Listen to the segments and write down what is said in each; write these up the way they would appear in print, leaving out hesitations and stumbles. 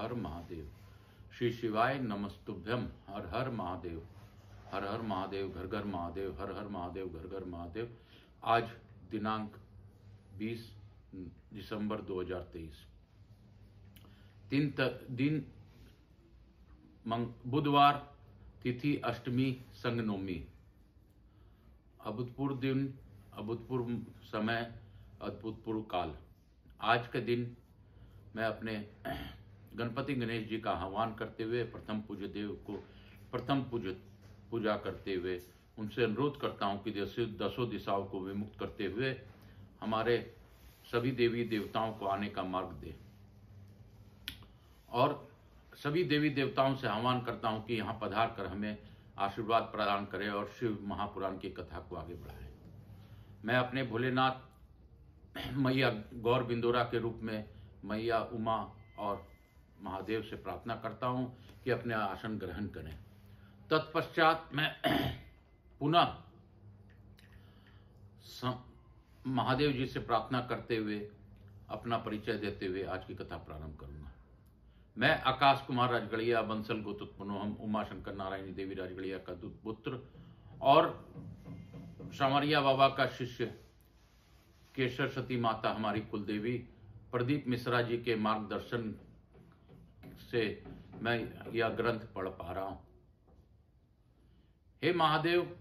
हर महादेव। श्री शिवाय नमस्तुभ्यम। हर हर महादेव। हर हर महादेव, घर घर महादेव। हर हर महादेव, घर घर महादेव। आज दिनांक 20 दिसंबर 2023, दिन बुधवार, तिथि अष्टमी, संगनोमी। अभूतपूर्व दिन, अभूतपूर्व समय, अभूतपूर्व काल। आज के दिन मैं अपने गणपति गणेश जी का आह्वान करते हुए प्रथम पूज्य देव को प्रथम पूजा करते हुए उनसे अनुरोध करता हूं कि दसों दिशाओं को विमुक्त करते हुए हमारे सभी देवी देवताओं को आने का मार्ग दे, और सभी देवी देवताओं से आह्वान करता हूं कि यहाँ पधार कर हमें आशीर्वाद प्रदान करें और शिव महापुराण की कथा को आगे बढ़ाएं। मैं अपने भोलेनाथ मैया गौर बिंदोरा के रूप में मैया उमा और महादेव से प्रार्थना करता हूं कि अपने आसन ग्रहण करें। तत्पश्चात मैं पुनः महादेव जी से प्रार्थना करते हुए अपना परिचय देते हुए आज की कथा प्रारंभ करूंगा। मैं आकाश कुमार राजगढ़िया, बंसल गोतुत्पनोहम, उमा शंकर नारायणी देवी राजगढ़िया का दूत पुत्र और सांवरिया बाबा का शिष्य, केशर सती माता हमारी कुलदेवी प्रदीप मिश्रा जी के मार्गदर्शन से मैं यह ग्रंथ पढ़ पा रहा हूं। हे महादेव,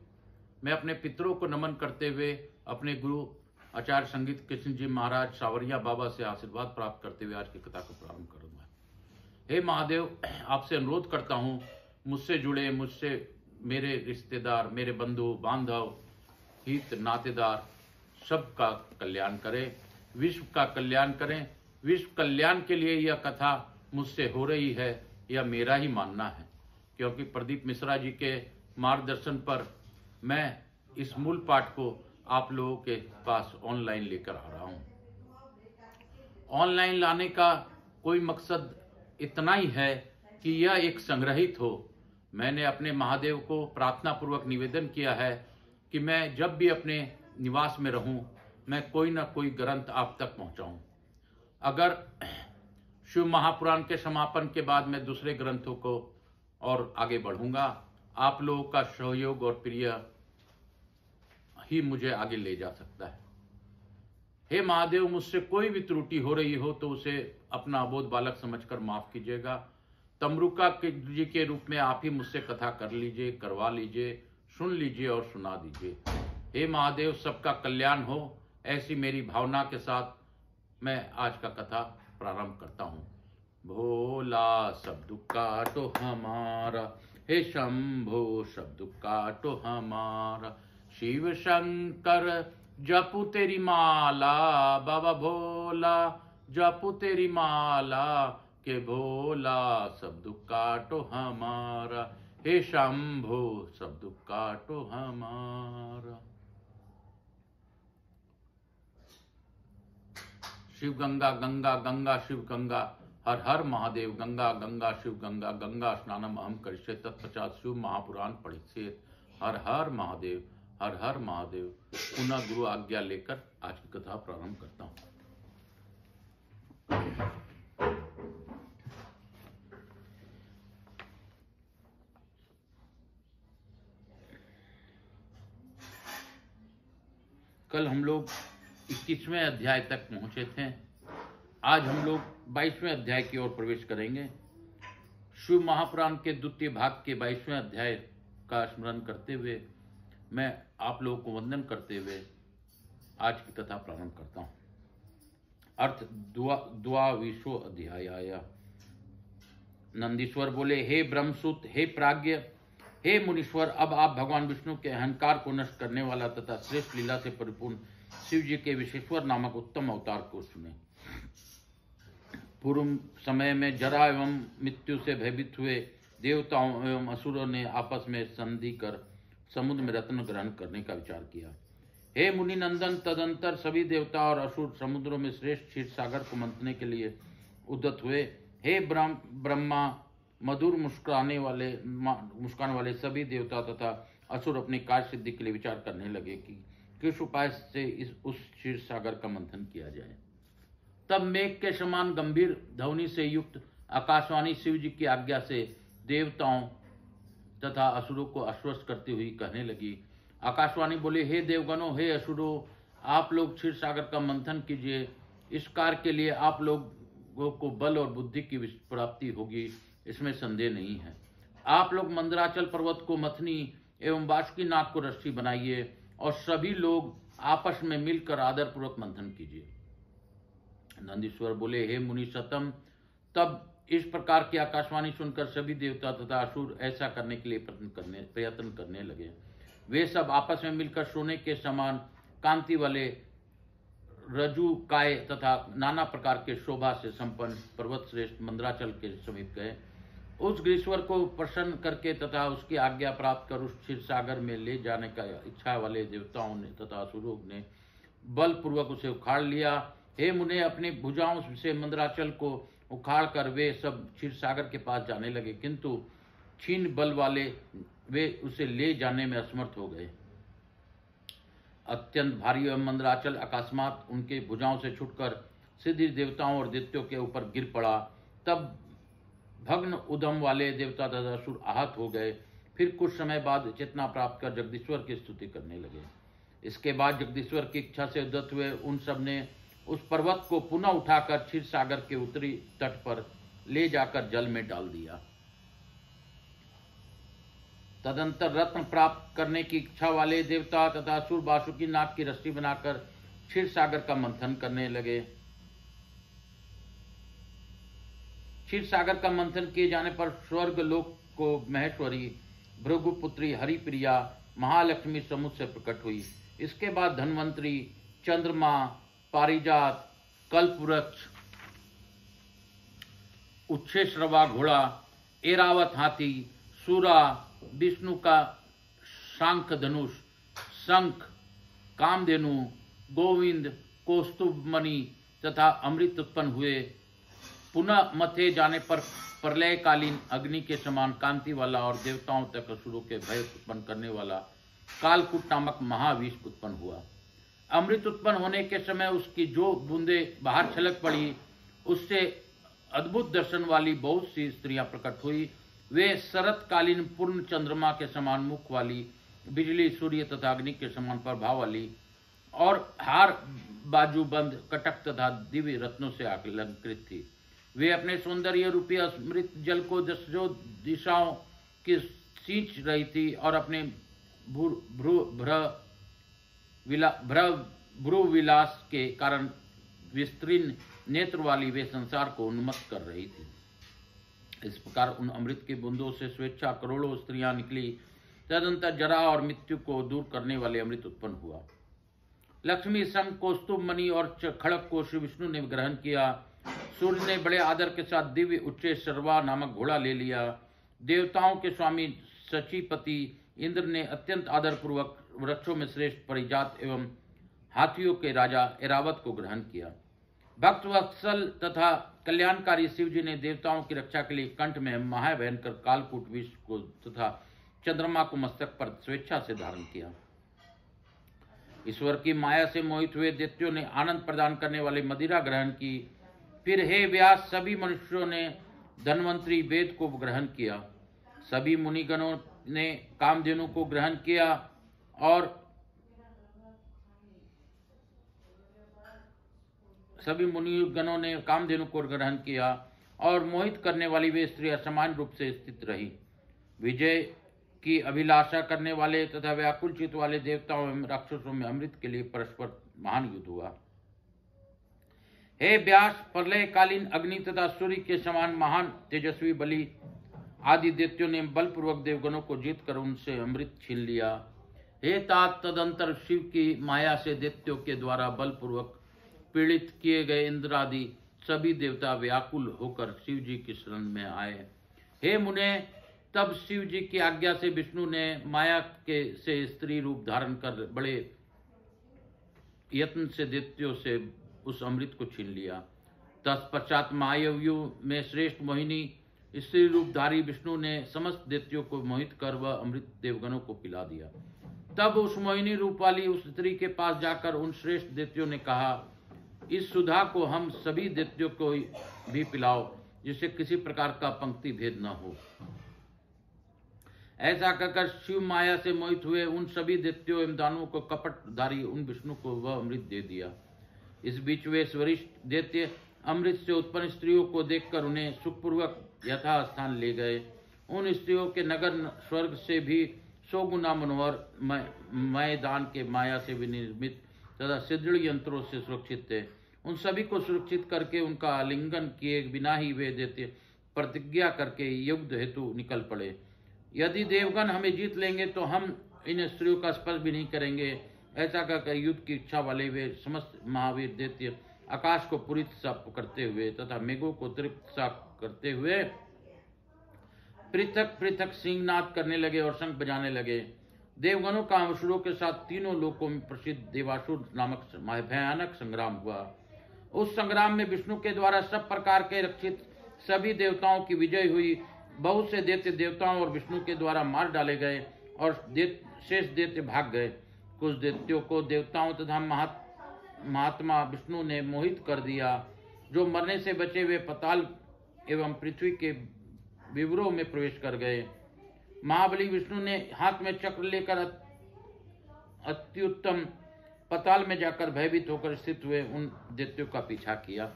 मैं अपने पितरों को नमन करते हुए अपने गुरु आचार्य संगीत कृष्ण जी महाराज सांवरिया बाबा से आशीर्वाद प्राप्त करते हुए आज की कथा को प्रारंभ करूंगा। हे महादेव, आपसे अनुरोध करता हूं, मुझसे जुड़े, मुझसे मेरे रिश्तेदार, मेरे बंधु बांधव, हित नातेदार सबका कल्याण करें, विश्व का कल्याण करें। विश्व कल्याण के लिए यह कथा मुझसे हो रही है, यह मेरा ही मानना है, क्योंकि प्रदीप मिश्रा जी के मार्गदर्शन पर मैं इस मूल पाठ को आप लोगों के पास ऑनलाइन लेकर आ रहा हूं। ऑनलाइन लाने का कोई मकसद इतना ही है कि यह एक संग्रहित हो। मैंने अपने महादेव को प्रार्थना पूर्वक निवेदन किया है कि मैं जब भी अपने निवास में रहूं, मैं कोई ना कोई ग्रंथ आप तक पहुंचाऊं। अगर शिव महापुराण के समापन के बाद मैं दूसरे ग्रंथों को और आगे बढ़ूंगा। आप लोगों का सहयोग और प्रिय ही मुझे आगे ले जा सकता है। हे महादेव, मुझसे कोई भी त्रुटि हो रही हो तो उसे अपना अबोध बालक समझकर माफ कीजिएगा। तमरुका जी के रूप में आप ही मुझसे कथा कर लीजिए, करवा लीजिए, सुन लीजिए और सुना दीजिए। हे महादेव, सबका कल्याण हो, ऐसी मेरी भावना के साथ मैं आज का कथा प्रारंभ करता हूं। भोला सब दुख काटो हमारा, हे शंभो सब दुख काटो हमारा। शिव शंकर जपू तेरी माला, बाबा भोला जपू तेरी माला, के भोला सब दुख काटो हमारा, हे शंभो सब दुख काटो हमारा। शिव गंगा गंगा गंगा शिव गंगा, हर हर महादेव। गंगा गंगा शिव गंगा, गंगा स्नानम अहम करिष्ये, तत्पश्चात शिव महापुराण पढ़िष्ये। हर हर महादेव, हर हर महादेव। पुनः गुरु आज्ञा लेकर आज की कथा प्रारंभ करता हूं। कल हम लोग 21वें अध्याय तक पहुंचे थे। आज हम लोग 22वें अध्याय की ओर प्रवेश करेंगे। शिव महापुराण के द्वितीय भाग के 22वें अध्याय का स्मरण करते हुए मैं आप लोगों को वंदन करते हुए आज की कथा प्रारंभ करता हूं। अर्थ द्वाविशो अध्याय। नंदीश्वर बोले, हे ब्रह्मसूत, हे प्राज्ञ, हे मुनीश्वर, अब आप भगवान विष्णु के अहंकार को नष्ट करने वाला तथा श्रेष्ठ लीला से परिपूर्ण शिव जी के विशेश्वर नामक उत्तम अवतार को सुने। पूर्व समय में जरा एवं मृत्यु से भयभीत हुए देवताओं एवं असुरों ने आपस में संधि कर समुद्र में रत्न ग्रहण करने का विचार किया। हे मुनि नंदन, तदंतर सभी देवता और असुर समुद्रों में श्रेष्ठ क्षीर सागर को मंथने के लिए उद्यत हुए। हे ब्रह्मा, मधुर मुस्कान वाले सभी देवता तथा असुर अपनी कार्य सिद्धि के लिए विचार करने लगे कि किस उपाय से उस क्षीर सागर का मंथन किया जाए। तब मेघ के समान गंभीर ध्वनि से युक्त आकाशवाणी शिव जी की आज्ञा से देवताओं तथा असुरों को आश्वस्त करती हुई कहने लगी। आकाशवाणी बोले, हे देवगणों, हे असुरों, आप लोग क्षीर सागर का मंथन कीजिए। इस कार्य के लिए आप लोगों को बल और बुद्धि की प्राप्ति होगी, इसमें संदेह नहीं है। आप लोग मंदराचल पर्वत को मथनी एवं बासुकीनाथ को रस्सी बनाइए और सभी लोग आपस में मिलकर आदर पूर्वक मंथन कीजिए। नंदीश्वर बोले, हे मुनि सतम। तब इस प्रकार की आकाशवाणी सुनकर सभी देवता तथा असुर ऐसा करने के लिए प्रयत्न करने लगे। वे सब आपस में मिलकर सोने के समान कांति वाले रजू काय तथा नाना प्रकार के शोभा से संपन्न पर्वत श्रेष्ठ मंदराचल के समीप गए। उस ग्रीश्वर को प्रसन्न करके तथा उसकी आज्ञा प्राप्त कर उस क्षीर सागर में ले जाने का इच्छा वाले देवताओं ने तथा असुरों ने बलपूर्वक उसे उखाड़ लिया। हे मुने, अपनी भुजाओं से मंदराचल को उखाड़ कर वे सब क्षीर सागर के पास जाने लगे, किंतु क्षीण बल वाले वे उसे ले जाने में असमर्थ हो गए। अत्यंत भारी एवं मंदराचल अकस्मात उनके भुजाओं से छूटकर सिद्धि देवताओं और दैत्यों के ऊपर गिर पड़ा। तब भग्न उद्यम वाले देवता तथा असुर आहत हो गए। फिर कुछ समय बाद चेतना प्राप्त कर जगदीश्वर की स्तुति करने लगे। इसके बाद जगदीश्वर की इच्छा से उद्यत हुए उन सब ने उस पर्वत को पुनः उठाकर क्षीर सागर के उत्तरी तट पर ले जाकर जल में डाल दिया। तदंतर रत्न प्राप्त करने की इच्छा वाले देवता तथा असुर बासुकीनाथ की रस्सी बनाकर क्षीर सागर का मंथन करने लगे। क्षीर सागर का मंथन किए जाने पर स्वर्ग लोक को महेश्वरी भृगुपुत्री हरिप्रिया महालक्ष्मी समुद्र से प्रकट हुई। इसके बाद धन्वंतरी, चंद्रमा, पारिजात, कल्पवृक्ष, उच्छेश्रवा घोड़ा, एरावत हाथी, सूरा, विष्णु का शांख धनुष, शंख, कामधेनु, गोविंद, कौस्तुभमणि तथा अमृत उत्पन्न हुए। पुनः मथे जाने पर प्रलयकालीन अग्नि के समान कांति वाला और देवताओं तक असुरों के भय उत्पन्न करने वाला कालकूट नामक महाविष उत्पन्न हुआ। अमृत उत्पन्न होने के समय उसकी जो बूंदे बाहर छलक पड़ी, उससे अद्भुत दर्शन वाली बहुत सी स्त्रियां प्रकट हुई। वे शरतकालीन पूर्ण चंद्रमा के समान मुख वाली, बिजली, सूर्य तथा अग्नि के समान प्रभाव वाली और हार बाजूबंद कटक तथा दिव्य रत्नों से अलंकृत थी। वे अपने सौंदर्य रूपी अमृत जल को दसों दिशाओं की सींच रही थी और अपने भ्रू विलास के कारण विस्तीर्ण नेत्र वाली वे संसार को उन्मत्त कर रही थी। इस प्रकार उन अमृत की बूंदों से स्वेच्छा करोड़ों स्त्रियां निकली। तदंतर जरा और मृत्यु को दूर करने वाले अमृत उत्पन्न हुआ। लक्ष्मी, शंख, कौस्तुभमणि और खड़ग को श्री विष्णु ने ग्रहण किया। सूर्य ने बड़े आदर के साथ दिव्य उच्चेश्रवा नामक घोड़ा ले लिया। देवताओं के स्वामी शचीपति इंद्र ने अत्यंत आदर पूर्वक वृक्षों में श्रेष्ठ परिजात एवं हाथियों के राजा एरावत को ग्रहण किया। भक्त वत्सल तथा कल्याणकारी शिव जी ने देवताओं की रक्षा के लिए कंठ में महाभयंकर कालकूट विष को तथा चंद्रमा को मस्तक पर स्वेच्छा से धारण किया। ईश्वर की माया से मोहित हुए दैत्यों ने आनंद प्रदान करने वाले मदिरा ग्रहण की। फिर हे व्यास, सभी मनुष्यों ने धन्वंतरी वेद को ग्रहण किया। सभी मुनिगणों ने कामधेनु को ग्रहण किया और मोहित करने वाली वे स्त्रियां समान रूप से स्थित रही। विजय की अभिलाषा करने वाले तथा व्याकुल चित्त वाले देवताओं एवं राक्षसों में अमृत के लिए परस्पर महान युद्ध हुआ। हे व्यास, प्रलयकालीन अग्नि तथा सूर्य के समान महान तेजस्वी बलि आदि दैत्यों ने बलपूर्वक देवगणों को जीतकर उनसे अमृत छीन लिया। हे तात, तदंतर शिव की माया से दैत्यों के द्वारा बलपूर्वक पीड़ित किए गए इंद्र आदि सभी देवता व्याकुल होकर शिव जी की शरण में आए। हे मुने, तब शिव जी की आज्ञा से विष्णु ने माया के से स्त्री रूप धारण कर बड़े यत्न से दैत्यों से उस अमृत को छीन लिया। तत्पश्चात महायव्यु में श्रेष्ठ मोहिनी स्त्री रूपधारी विष्णु ने समस्त दैत्यों को मोहित कर वह अमृत देवगणों को पिला दिया। तब उस मोहिनी रूप वाली उस स्त्री के पास जाकर उन श्रेष्ठ दैत्यों ने कहा, इस सुधा को हम सभी दैत्यों को भी पिलाओ। जिससे किसी प्रकार का पंक्ति भेद न हो। ऐसा कहकर शिव माया से मोहित हुए उन सभी दैत्यों एवं दानवों को कपटधारी उन विष्णु को वह अमृत दे दिया। इस बीच वे वरिष्ठ दैत्य अमृत से उत्पन्न स्त्रियों को देखकर उन्हें सुखपूर्वक यथास्थान ले गए। उन स्त्रियों के नगर स्वर्ग से भी 100 गुना मनोहर मैदान के माया से विनिर्मित तथा सुदृढ़ यंत्रों से सुरक्षित थे। उन सभी को सुरक्षित करके उनका आलिंगन किए बिना ही वे दैत्य प्रतिज्ञा करके युद्ध हेतु निकल पड़े। यदि देवगण हमें जीत लेंगे तो हम इन स्त्रियों का स्पर्श भी नहीं करेंगे। ऐसा कहकर युद्ध की इच्छा वाले वे समस्त महावीर दैत्य आकाश को पूरी सा करते हुए तथा मेघों को तृप्त सा करते हुए पृथक पृथक सिंहनाद करने लगे और शंख बजाने लगे। देवगणों का असुरों के साथ तीनों लोकों में प्रसिद्ध देवासुर नामक भयानक संग्राम हुआ। उस संग्राम में विष्णु के द्वारा सब प्रकार के रक्षित सभी देवताओं की विजय हुई। बहुत से दैत्य देवताओं और विष्णु के द्वारा मार डाले गए और शेष दैत्य भाग गए। कुछ दैत्यों को देवताओं तथा महात्मा विष्णु ने मोहित कर दिया। जो मरने से बचे वे पाताल एवं पृथ्वी के विवरों में प्रवेश कर गए। महाबली विष्णु ने हाथ में चक्र लेकर अत्युत्तम पाताल में जाकर भयभीत होकर स्थित हुए उन दैत्यों का पीछा किया।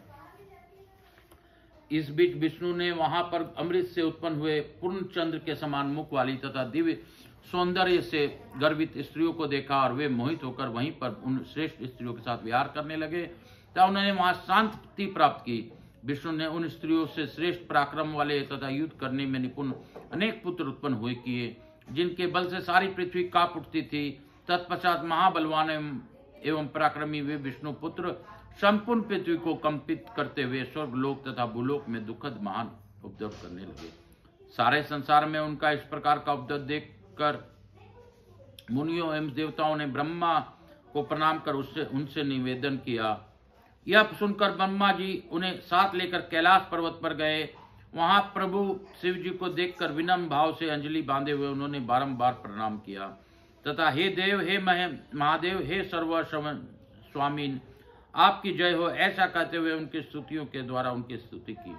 इस बीच विष्णु ने वहां पर अमृत से उत्पन्न हुए पूर्ण चंद्र के समान मुख वाली तथा दिव्य सौंदर्य से गर्वित स्त्रियों को देखा और वे मोहित होकर वहीं पर उन श्रेष्ठ स्त्रियों के साथ विहार करने लगे तथा उन्होंने वहां शांति प्राप्त की। विष्णु ने उन स्त्रियों से श्रेष्ठ पराक्रम वाले तथा युद्ध करने में निपुण अनेक पुत्र उत्पन्न हुए किए, जिनके बल से सारी पृथ्वी कांप उठती थी। तत्पश्चात महाबलवान एवं पराक्रमी वे विष्णु पुत्र संपूर्ण पृथ्वी को कंपित करते हुए स्वर्गलोक तथा भूलोक में दुखद महान उपद्रव करने लगे। सारे संसार में उनका इस प्रकार का उपद्रव देखकर मुनियों एवं देवताओं ने ब्रह्मा को प्रणाम कर उनसे निवेदन किया। यह सुनकर ब्रह्मा जी उन्हें साथ लेकर कैलाश पर्वत पर गए। वहां प्रभु शिव जी को देखकर विनम्र भाव से अंजलि बांधे हुए उन्होंने बारंबार प्रणाम किया तथा हे देव, हे महादेव, हे सर्व स्वामी, आपकी जय हो, ऐसा कहते हुए उनकी स्तुतियों के द्वारा उनकी स्तुति की।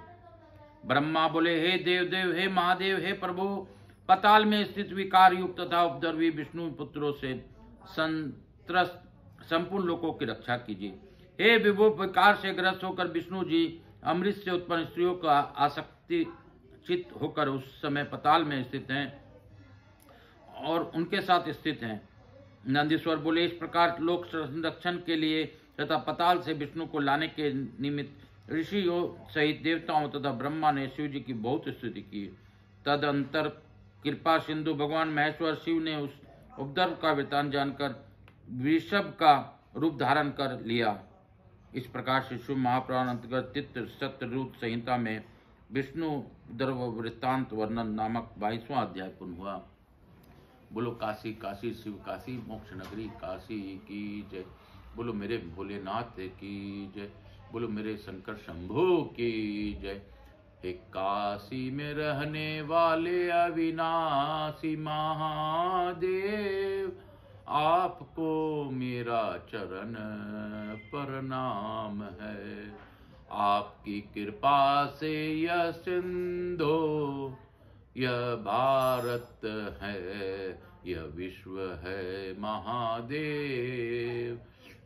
ब्रह्मा बोले, हे देव देव, हे महादेव, हे प्रभु, पाताल में स्थित विकार युक्त तथा उपद्रवी विष्णु पुत्रों से संत्रस्त संपूर्ण लोकों की रक्षा कीजिए। हे विभु, विकार से ग्रस्त होकर विष्णु जी अमृत से उत्पन्न स्त्रियों का आसक्ति चित्त होकर उस समय पाताल में स्थित हैं और उनके साथ स्थित हैं। नंदीश्वर बोले, इस प्रकार लोक संरक्षण के लिए तथा पाताल से विष्णु को लाने के निमित्त ऋषियों सहित देवताओं तथा ब्रह्मा ने शिव जी की बहुत स्तुति की। तदंतर कृपा सिंधु भगवान महेश्वर शिव ने उस उपद्रव का वृत्तांत जानकर वृषभ का रूप धारण कर लिया। इस प्रकार से शिव महापुराण अंतर्गत चित्र सत्यरूप संहिता में विष्णु उपद्रव वृत्तांत वर्णन नामक 22वां अध्याय पूर्ण हुआ। बोलो काशी काशी शिव काशी मोक्ष नगरी काशी की जय। बोलो मेरे भोलेनाथ की जय। बोलो मेरे शंकर शंभू की जय। हे काशी में रहने वाले अविनाशी महादेव, आपको मेरा चरण प्रणाम है। आपकी कृपा से यह सिंधु, यह भारत है, यह विश्व है महादेव।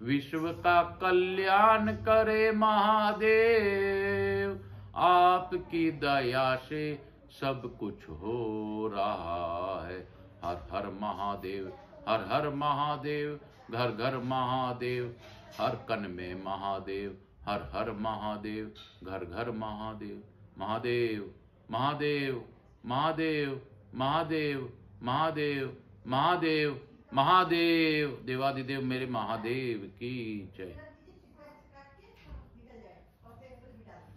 विश्व का कल्याण करे महादेव, आपकी दया से सब कुछ हो रहा है। हर हर महादेव, हर हर महादेव, घर घर महादेव, हर कन में महादेव, हर हर महादेव, घर घर महादेव। महादेव महादेव महादेव महादेव महादेव महादेव महादेव। देवादिदेव मेरे महादेव की जय।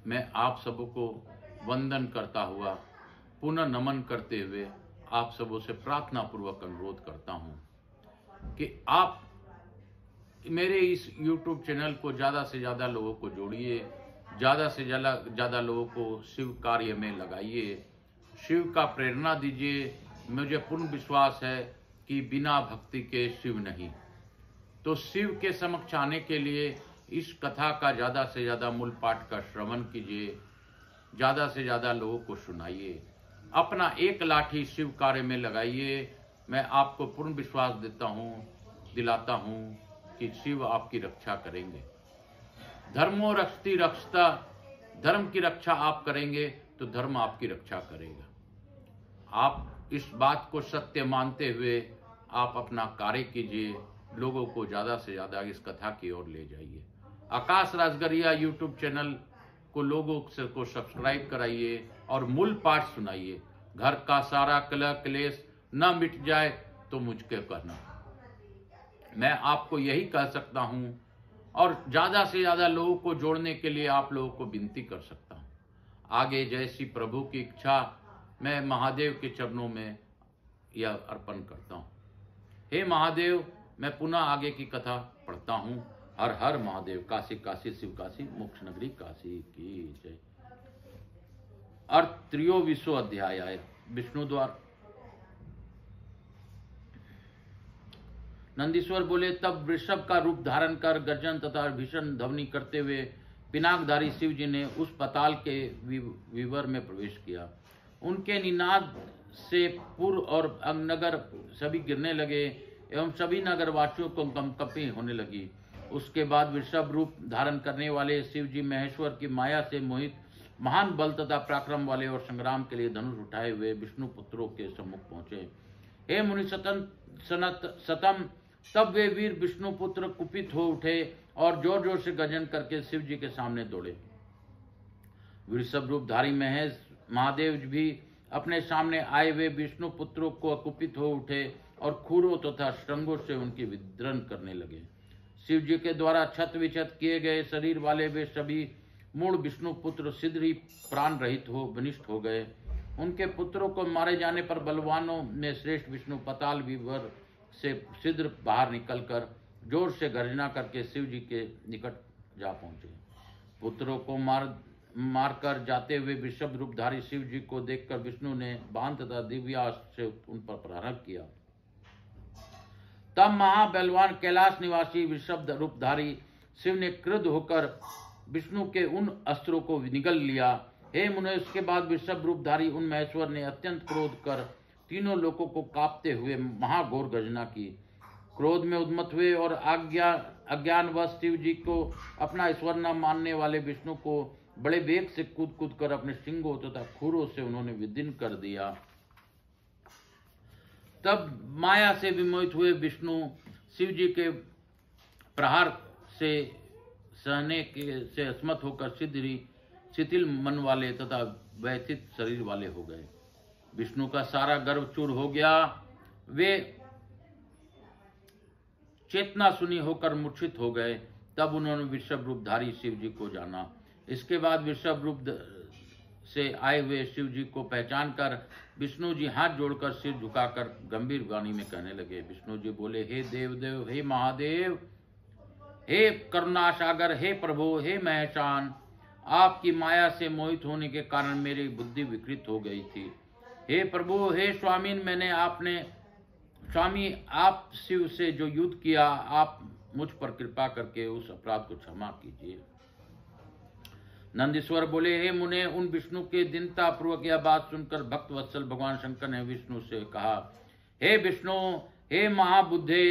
मैं आप सबको वंदन करता हुआ, पुनः नमन करते हुए आप सबों से प्रार्थना पूर्वक अनुरोध करता हूं कि आप मेरे इस YouTube चैनल को ज़्यादा से ज़्यादा लोगों को जोड़िए, ज़्यादा से ज़्यादा लोगों को शिव कार्य में लगाइए, शिव का प्रेरणा दीजिए। मुझे पूर्ण विश्वास है कि बिना भक्ति के शिव नहीं। तो शिव के समक्ष आने के लिए इस कथा का ज़्यादा से ज़्यादा मूल पाठ का श्रवण कीजिए ज़्यादा से ज़्यादा लोगों को सुनाइए, अपना एक लाठी शिव कार्य में लगाइए। मैं आपको पूर्ण विश्वास दिलाता हूँ कि शिव आपकी रक्षा करेंगे। धर्मो रक्षति रक्षता, धर्म की रक्षा आप करेंगे तो धर्म आपकी रक्षा करेगा। आप इस बात को सत्य मानते हुए आप अपना कार्य कीजिए, लोगों को ज़्यादा से ज़्यादा इस कथा की ओर ले जाइए। आकाश राजगरिया यूट्यूब चैनल को लोगों को सब्सक्राइब कराइए और मूल पाठ सुनाइए। घर का सारा कलह क्लेश न मिट जाए तो मुझको करना, मैं आपको यही कह सकता हूं और ज़्यादा से ज़्यादा लोगों को जोड़ने के लिए आप लोगों को विनती कर सकता हूं। आगे जैसी प्रभु की इच्छा, मैं महादेव के चरणों में यह अर्पण करता हूं। हे महादेव, मैं पुनः आगे की कथा पढ़ता हूं। हर हर महादेव। काशी काशी शिव काशी, मोक्ष नगरी काशी की जय। अर्थ 23वां अध्याय आय विष्णु द्वार। नंदीश्वर बोले, तब वृषभ का रूप धारण कर गर्जन तथा भीषण ध्वनि करते हुए पिनाकधारी शिव जी ने उस पताल के विवर में प्रवेश किया। उनके निनाद से पुर और अंगनगर सभी गिरने लगे एवं सभी नगरवासियों को कंपकंपी होने लगी। उसके बाद वृषभ रूप धारण करने वाले शिव जी महेश्वर की माया से मोहित महान बल तथा पराक्रम वाले और संग्राम के लिए धनुष उठाए हुए विष्णु पुत्रों के सम्मुख पहुंचे। हे मुनि सतम, तब वे वीर विष्णु पुत्र कुपित हो उठे और जोर जोर से गर्जन करके शिव जी के सामने दौड़े। वृषभ रूपधारी महेश महादेव भी अपने सामने आए हुए विष्णु पुत्रों को कुपित हो उठे और खूरों तथा श्रृंगों से उनकी विद्रन करने लगे। शिव जी के द्वारा छत विछत किए गए शरीर वाले वे सभी मूल विष्णु पुत्र शीघ्र ही प्राण रहित हो विनिष्ट हो गए। उनके पुत्रों को मारे जाने पर बलवानों में श्रेष्ठ विष्णु पताल विवर से शीघ्र बाहर निकलकर जोर से गर्जना करके शिव जी के निकट जा पहुंचे। पुत्रों को मारकर जाते हुए वृषभ रूपधारी शिव जी को देखकर विष्णु ने बाण तथा दिव्यास्त्र से उन पर प्रहार किया। तब महाबलवान कैलाश निवासी वृषभ रूपधारी शिव ने क्रुद्ध होकर विष्णु के उन अस्त्रों को निगल लिया। हे मुने, उसके बाद वृषभ रूपधारी उन महेश्वर ने अत्यंत क्रोध कर तीनों लोकों को कांपते हुए महाघोर गर्जना की। क्रोध में उन्मत्त हुए और अज्ञानवश शिव जी को अपना ईश्वर न मानने वाले विष्णु को बड़े वेग से कूद कूद कर अपने सिंगों तथा खूरों से उन्होंने विदीर्ण कर दिया। तब माया से विमोहित हुए विष्णु शिव जी के प्रहार से सहने से असमर्थ होकर शिथिल मन वाले तथा व्यथित शरीर वाले हो गए। विष्णु का सारा गर्व चूर हो गया। वे चेतना शून्य होकर मूर्छित हो गए। तब उन्होंने वृषभ रूपधारी शिव जी को जाना। इसके बाद वृषभ रूप से आए हुए शिव जी को पहचान कर विष्णु जी हाथ जोड़कर सिर झुकाकर गंभीर वाणी में कहने लगे। विष्णु जी बोले, हे देवदेव, हे महादेव, हे करुणा सागर, हे प्रभु, हे महेशान, आपकी माया से मोहित होने के कारण मेरी बुद्धि विकृत हो गई थी। हे प्रभु, हे स्वामी, आप शिव से जो युद्ध किया, आप मुझ पर कृपा करके उस अपराध को क्षमा कीजिए। नंदीश्वर बोले, हे मुने, उन विष्णु के दीनता पूर्वक यह बात सुनकर भक्त वत्सल भगवान शंकर ने विष्णु से कहा, हे विष्णु, हे महाबुद्धे,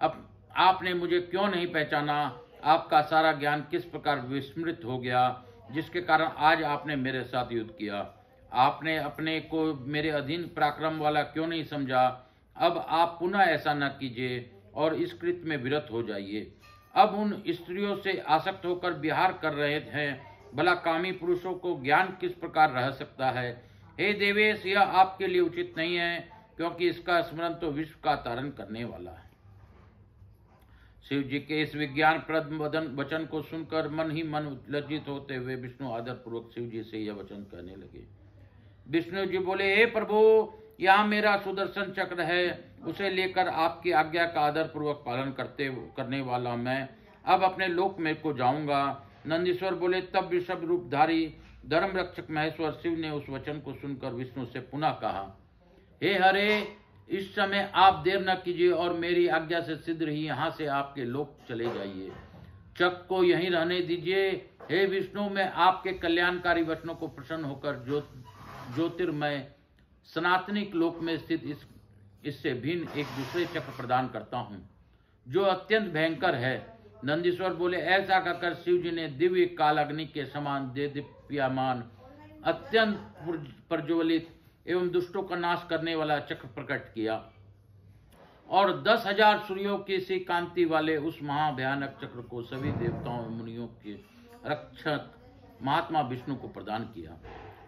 अब आपने मुझे क्यों नहीं पहचाना? आपका सारा ज्ञान किस प्रकार विस्मृत हो गया, जिसके कारण आज आपने मेरे साथ युद्ध किया? आपने अपने को मेरे अधीन पराक्रम वाला क्यों नहीं समझा? अब आप पुनः ऐसा न कीजिए और इस कृत्य में विरत हो जाइए। अब उन स्त्रियों से आसक्त होकर विहार कर रहे हैं, भला कामी पुरुषों को ज्ञान किस प्रकार रह सकता है? हे देवेश, यह आपके लिए उचित नहीं है, क्योंकि इसका स्मरण तो विश्व का तारण करने वाला है। शिव जी के इस विज्ञान प्रद वचन को सुनकर मन ही मन लज्जित होते हुए विष्णु आदर पूर्वक शिव जी से यह वचन कहने लगे। विष्णु जी बोले, हे प्रभु, यहाँ मेरा सुदर्शन चक्र है, उसे लेकर आपकी आज्ञा का आदर पूर्वक पालन करने वाला मैं अब अपने लोक में को जाऊंगा। नंदीश्वर बोले, तब वृषभ रूपधारी धर्म रक्षक महेश्वर शिव ने उस वचन को सुनकर विष्णु से पुनः कहा, हे हरे, इस समय आप देर न कीजिए और मेरी आज्ञा से शीघ्र ही यहाँ से आपके लोक चले जाइए। चक को यहीं रहने दीजिए। हे विष्णु, मैं आपके कल्याणकारी वचनों को प्रसन्न होकर ज्योतिर्मय सनातनिक लोक में स्थित इससे भिन्न एक दूसरे चक्र प्रदान करता हूँ, जो अत्यंत भयंकर है। नंदीश्वर बोले, ऐसा कहकर शिव जी ने दिव्य काल अग्नि के समान देदीप्यमान अत्यंत प्रज्वलित एवं दुष्टों का नाश करने वाला चक्र प्रकट किया और 10,000 सूर्यों की सी कांति वाले उस महाभयानक चक्र को सभी देवताओं एवं मुनियों के रक्षक महात्मा विष्णु को प्रदान किया।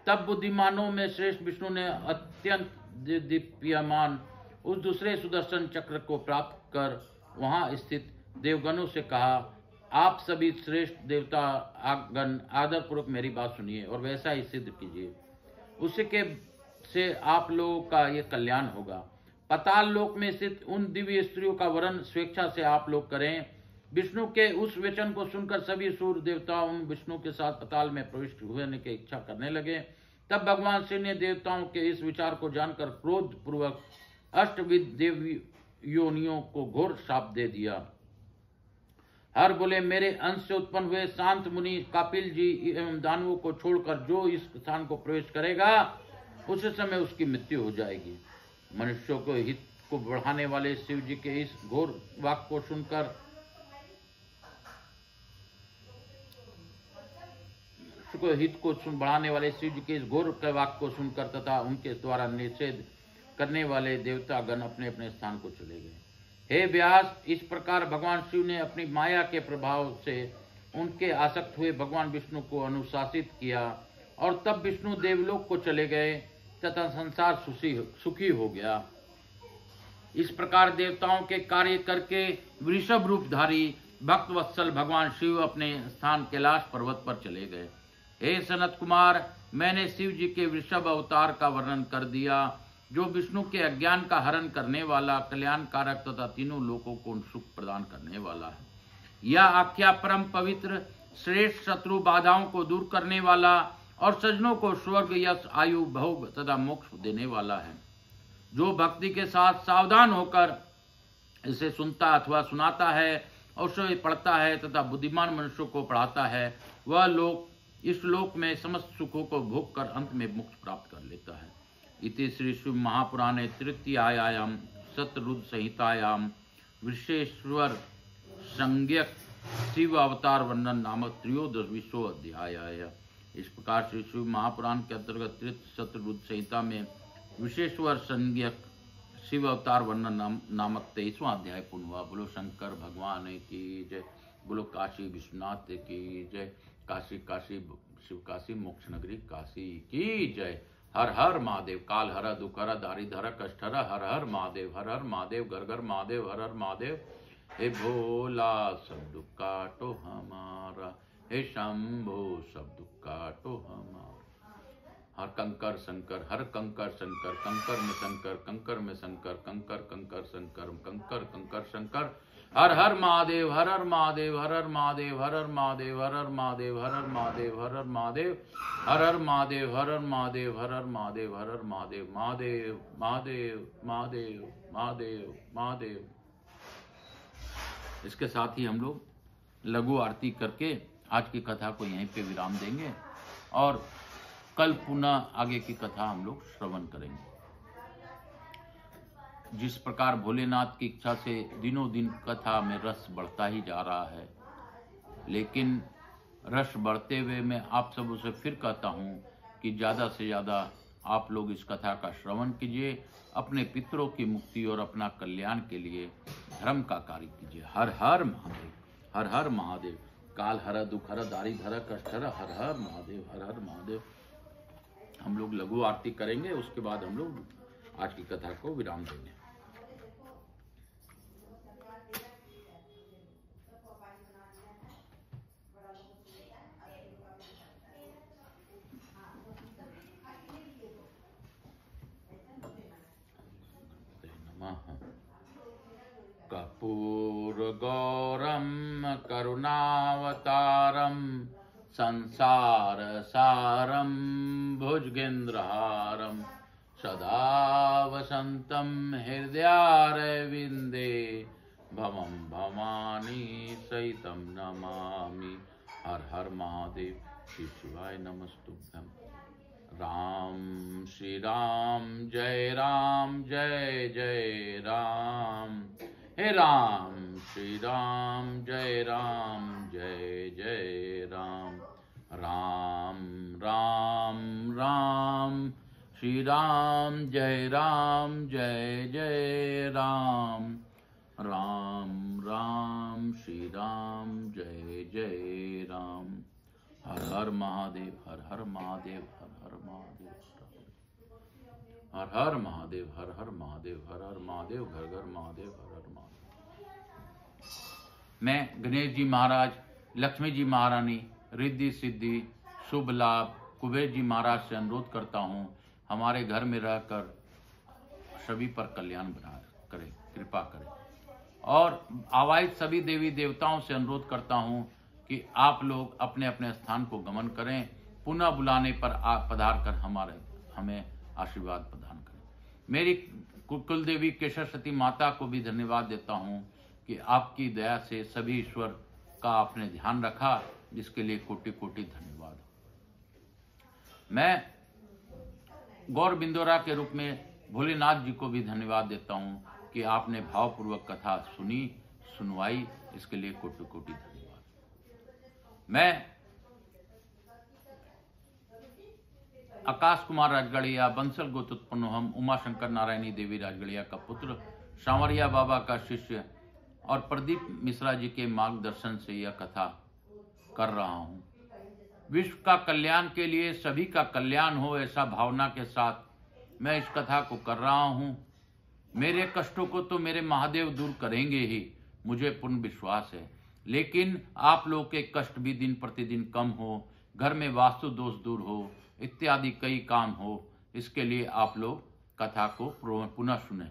तब बुद्धिमानों में श्रेष्ठ विष्णु ने अत्यंत दीप्यमान उस दूसरे सुदर्शन चक्र को प्राप्त कर वहां स्थित देवगणों से कहा, आप सभी श्रेष्ठ देवता गण आदर पूर्वक मेरी बात सुनिए और वैसा ही सिद्ध कीजिए। उसके से आप लोगों का ये कल्याण होगा। पाताल लोक में स्थित उन दिव्य स्त्रियों का वर्ण स्वेच्छा से आप लोग करें। विष्णु के उस वचन को सुनकर सभी सूर्य देवता उन विष्णु के साथ पाताल में प्रविष्ट होने की इच्छा करने लगे। तब भगवान शिव ने देवताओं के इस विचार को जानकर क्रोध पूर्वक अष्टविध देव योनियों को घोर श्राप दे दिया। हर बोले, मेरे अंश से उत्पन्न हुए शांत मुनि कपिल जी एवं दानवों को छोड़कर जो इस स्थान को प्रवेश करेगा उस समय उसकी मृत्यु हो जाएगी। मनुष्यों को हित को बढ़ाने वाले शिव जी के इस घोर वाक्य को सुनकर बढ़ाने वाले शिव जी के इस घोर वाक्य को सुनकर तथा उनके द्वारा निषेध करने वाले देवता गण अपने अपने स्थान को चले गए। हे व्यास, इस प्रकार भगवान शिव ने अपनी माया के प्रभाव से उनके आसक्त हुए भगवान विष्णु को अनुशासित किया और तब विष्णु देवलोक को चले गए तथा संसार सुखी हो गया। इस प्रकार देवताओं के कार्य करके वृषभ रूपधारी भक्त वत्सल भगवान शिव अपने स्थान कैलाश पर्वत पर चले गए। हे सनत कुमार, मैंने शिव जी के वृषभ अवतार का वर्णन कर दिया, जो विष्णु के अज्ञान का हरण करने वाला, कल्याणकारक तथा तीनों लोकों को सुख प्रदान करने वाला है। यह आख्या परम पवित्र, श्रेष्ठ, शत्रु बाधाओं को दूर करने वाला और सज्जनों को स्वर्ग, यश, आयु, भोग तथा मोक्ष देने वाला है। जो भक्ति के साथ सावधान होकर इसे सुनता अथवा सुनाता है और उसे पढ़ता है तथा बुद्धिमान मनुष्यों को पढ़ाता है, वह लोग इस लोक में समस्त सुखों को भोग कर अंत में मोक्ष प्राप्त कर लेता है। इति श्री शिव महापुराणे तृतीयायाम शतरुद्र संहितायाम विशेश्वर संज्ञक शिव अवतार वर्णन नामक 13वां अध्याय। इस प्रकार श्री शिव महापुराण के अंतर्गत तृतीय शतरुद्र संहिता में विशेश्वर संज्ञक शिव अवतार वर्णन नामक 23वां अध्याय पूर्ण हुआ। बोलो शंकर भगवान की जय, बोलो काशी विश्वनाथ की जय, काशी काशी शिव काशी मोक्ष नगरी काशी की जय। हर हर महादेव, काल हर, दुख हर, दारिद्र हर, कष्ट हर, हर हर महादेव, हर हर महादेव, घर घर महादेव, हर हर महादेव। हे भोला सब दुख काटो हमारा, हे शंभो सब दुख काटो हमारा। हर कंकर शंकर, हर कंकर शंकर, कंकर में शंकर, कंकर में शंकर, कंकर कंकर शंकर, कंकर कंकर शंकर। हर हर महादेव, हर हर महादेव, हर हर महादेव, हर हर महादेव, हर हर महादेव, हर हर महादेव, हर हर महादेव, हर हर महादेव, हर हर महादेव, हर हर महादेव, हर हर महादेव, महादेव महादेव महादेव महादेव महादेव। इसके साथ ही हम लोग लघु आरती करके आज की कथा को यहीं पे विराम देंगे और कल पुनः आगे की कथा हम लोग श्रवण करेंगे। जिस प्रकार भोलेनाथ की इच्छा से दिनों दिन कथा में रस बढ़ता ही जा रहा है, लेकिन रस बढ़ते हुए मैं आप सबों से फिर कहता हूँ कि ज़्यादा से ज़्यादा आप लोग इस कथा का श्रवण कीजिए, अपने पितरों की मुक्ति और अपना कल्याण के लिए धर्म का कार्य कीजिए। हर हर महादेव, हर हर महादेव। काल हर, दुख हर, दारिद्र हर, कष्ट हर, हर हर महादेव, हर हर महादेव। हम लोग लघु आरती करेंगे, उसके बाद हम लोग आज की कथा को विराम देंगे। कर्पूरगौरं करुणावतारं संसारसारं भुजगेन्द्रहारं सदा वसन्तं हृदयारविन्दे भवं भवानी सहितं नमामि। हर हर महादेव। श्री शिवाय नमस्तुभ्यं। राम श्री राम जय जय राम। हे राम श्री राम जय जय राम। राम राम राम श्री राम जय जय राम। राम राम श्री राम जय राम। हर हर महादेव। हर हर महादेव। हर हर महादेव। हर हर महादेव। हर हर महादेव। हर हर महादेव। घर घर महादेव। हर हर महादेव। मैं गणेश जी महाराज, लक्ष्मी जी महारानी, रिद्धि सिद्धि, शुभ लाभ, कुबेर जी महाराज से अनुरोध करता हूँ, हमारे घर में रहकर सभी पर कल्याण बना करें, कृपा करें। और आवाहित सभी देवी देवताओं से अनुरोध करता हूँ कि आप लोग अपने अपने स्थान को गमन करें, पुनः बुलाने पर पधार कर हमें आशीर्वाद प्रदान करें। मेरी कुल देवी केशरसती माता को भी धन्यवाद देता हूँ कि आपकी दया से सभी ईश्वर का आपने ध्यान रखा, जिसके लिए कोटि कोटि धन्यवाद। मैं गौर बिंदोरा के रूप में भोलेनाथ जी को भी धन्यवाद देता हूँ कि आपने भावपूर्वक कथा सुनवाई, इसके लिए कोटि कोटि धन्यवाद। मैं आकाश कुमार राजगढ़िया, बंसल गोत्र उत्पन्न हम, उमा शंकर नारायणी देवी राजगढ़िया का पुत्र, सांवरिया बाबा का शिष्य और प्रदीप मिश्रा जी के मार्गदर्शन से यह कथा कर रहा हूँ। विश्व का कल्याण के लिए, सभी का कल्याण हो, ऐसा भावना के साथ मैं इस कथा को कर रहा हूँ। मेरे कष्टों को तो मेरे महादेव दूर करेंगे ही, मुझे पूर्ण विश्वास है। लेकिन आप लोगों के कष्ट भी दिन प्रतिदिन कम हो, घर में वास्तु दोष दूर हो, इत्यादि कई काम हो, इसके लिए आप लोग कथा को पुनः सुने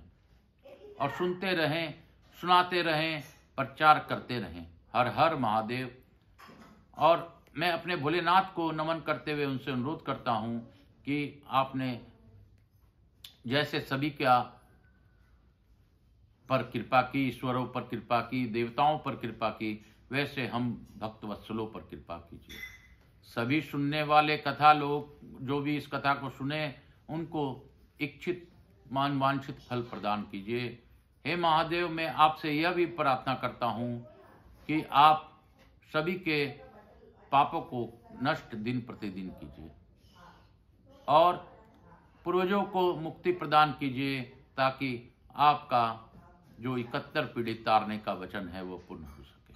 और सुनते रहें, सुनाते रहें, प्रचार करते रहें। हर हर महादेव। और मैं अपने भोलेनाथ को नमन करते हुए उनसे अनुरोध करता हूँ कि आपने जैसे सभी का पर कृपा की, ईश्वरों पर कृपा की, देवताओं पर कृपा की, वैसे हम भक्त वत्सलों पर कृपा कीजिए। सभी सुनने वाले कथा लोग जो भी इस कथा को सुने, उनको इच्छित वांछित फल प्रदान कीजिए। हे महादेव, मैं आपसे यह भी प्रार्थना करता हूँ कि आप सभी के पापों को नष्ट दिन प्रतिदिन कीजिए और पूर्वजों को मुक्ति प्रदान कीजिए, ताकि आपका जो 71 पीढ़ी तारने का वचन है वो पूर्ण हो सके।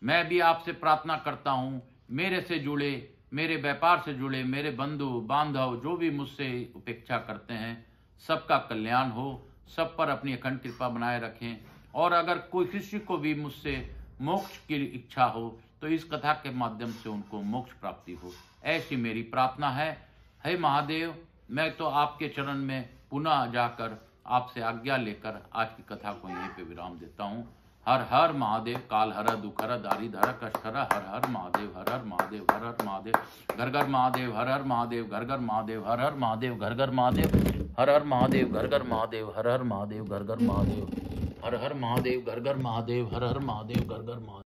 मैं भी आपसे प्रार्थना करता हूँ, मेरे से जुड़े, मेरे व्यापार से जुड़े मेरे बंधु बांधव जो भी मुझसे उपेक्षा करते हैं, सबका कल्याण हो, सब पर अपनी अखंड कृपा बनाए रखें। और अगर कोई किसी को भी मुझसे मोक्ष की इच्छा हो तो इस कथा के माध्यम से उनको मोक्ष प्राप्ति हो, ऐसी मेरी प्रार्थना है। हे महादेव, मैं तो आपके चरण में पुनः जाकर आपसे आज्ञा लेकर आज की कथा को यहीं पे विराम देता हूँ। हर हर महादेव। काल हर दुख हर दारी धर कष्ट हर। हर हर महादेव। हर हर महादेव। हर हर महादेव। घर घर महादेव। हर हर महादेव। घर घर महादेव। हर हर महादेव। घर घर महादेव। हर हर महादेव। घर घर महादेव। हर हर महादेव। घर घर महादेव। हर हर महादेव। घर घर महादेव। हर हर महादेव। घर घर महादेव।